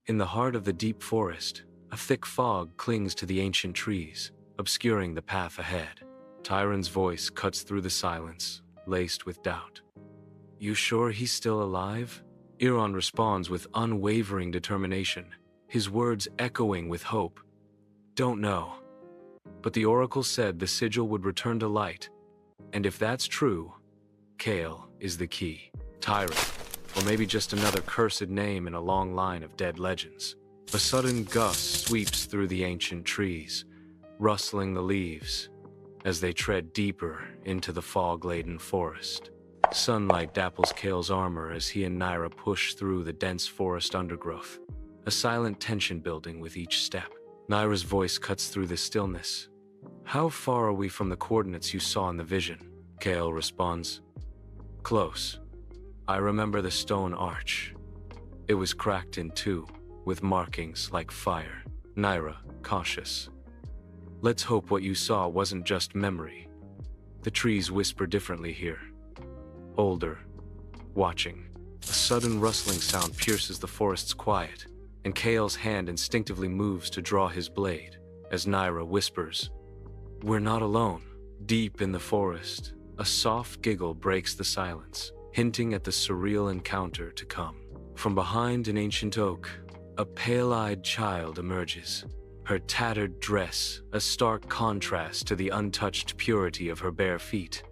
In the heart of the deep forest, a thick fog clings to the ancient trees, obscuring the path ahead. Tyron's voice cuts through the silence, laced with doubt. "You sure he's still alive?" Eron responds with unwavering determination, his words echoing with hope. "Don't know. But the oracle said the sigil would return to light, and if that's true, Kael is the key. Tyron, or maybe just another cursed name in a long line of dead legends." A sudden gust sweeps through the ancient trees, rustling the leaves as they tread deeper into the fog-laden forest. Sunlight dapples Kael's armor as he and Nyra push through the dense forest undergrowth, a silent tension building with each step. Nyra's voice cuts through the stillness. "How far are we from the coordinates you saw in the vision?" Kael responds. "Close. I remember the stone arch. It was cracked in two, with markings like fire." Nyra, cautious. "Let's hope what you saw wasn't just memory." The trees whisper differently here. Older, watching. A sudden rustling sound pierces the forest's quiet, and Kael's hand instinctively moves to draw his blade, as Nyra whispers, "We're not alone." Deep in the forest, a soft giggle breaks the silence, hinting at the surreal encounter to come. From behind an ancient oak, a pale-eyed child emerges, her tattered dress a stark contrast to the untouched purity of her bare feet.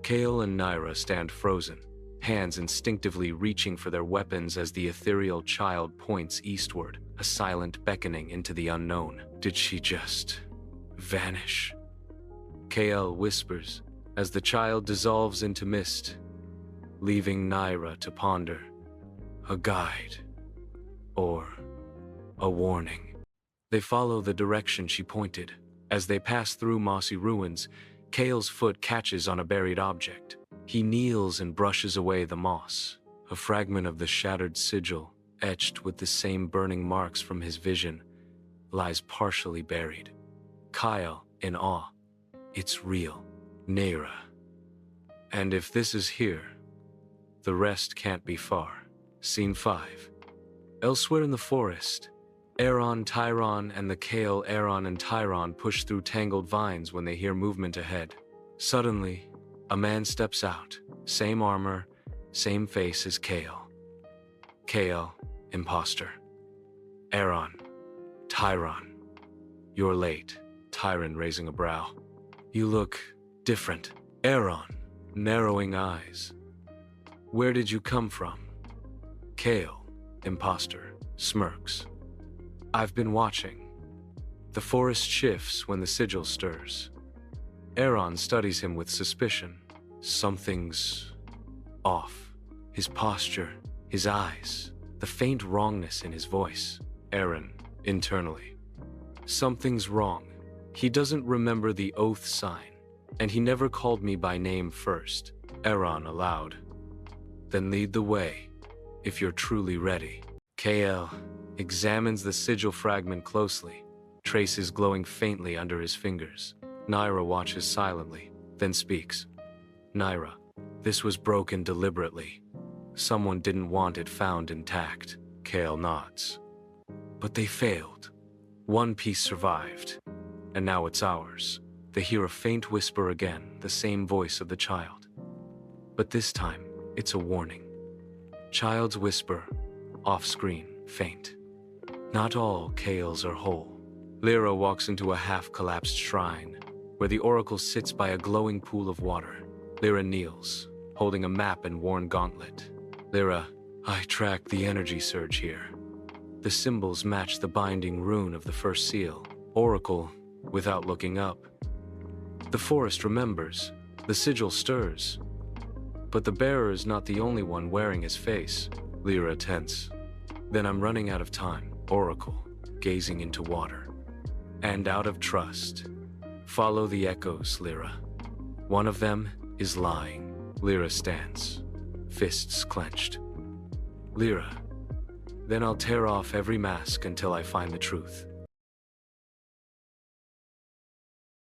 Kael and Nyra stand frozen, hands instinctively reaching for their weapons as the ethereal child points eastward, a silent beckoning into the unknown. Did she just vanish? Kael whispers as the child dissolves into mist, leaving Nyra to ponder. A guide, or a warning. They follow the direction she pointed. As they pass through mossy ruins, Kael's foot catches on a buried object. He kneels and brushes away the moss. A fragment of the Shattered Sigil, etched with the same burning marks from his vision, lies partially buried. Kael, in awe. It's real. Nyra. And if this is here, the rest can't be far. Scene 5. Elsewhere in the forest, Eron, Tyron, and the Kael Eron and Tyron push through tangled vines when they hear movement ahead. Suddenly, a man steps out, same armor, same face as Kael. Kael, imposter. Eron, Tyron. You're late. Tyron raising a brow. You look different. Eron, narrowing eyes. Where did you come from? Kael, imposter, smirks. I've been watching. The forest shifts when the sigil stirs. Eron studies him with suspicion. Something's off. His posture, his eyes, the faint wrongness in his voice. Eron, internally. Something's wrong. He doesn't remember the oath sign, and he never called me by name first. Eron aloud. Then lead the way, if you're truly ready. Kael examines the sigil fragment closely, traces glowing faintly under his fingers. Nyra watches silently, then speaks. Nyra, this was broken deliberately. Someone didn't want it found intact. Kael nods. But they failed. One piece survived, and now it's ours. They hear a faint whisper again, the same voice of the child. But this time, it's a warning. Child's whisper, off-screen, faint. Not all Kaels are whole. Lira walks into a half-collapsed shrine, where the oracle sits by a glowing pool of water. Lira kneels, holding a map and worn gauntlet. Lira, I track the energy surge here. The symbols match the binding rune of the first seal. Oracle, without looking up. The forest remembers. The sigil stirs. But the bearer is not the only one wearing his face. Lira tense. Then I'm running out of time. Oracle, gazing into water. And out of trust. Follow the echoes, Lira. One of them is lying. Lira stands, fists clenched. Lira. Then I'll tear off every mask until I find the truth.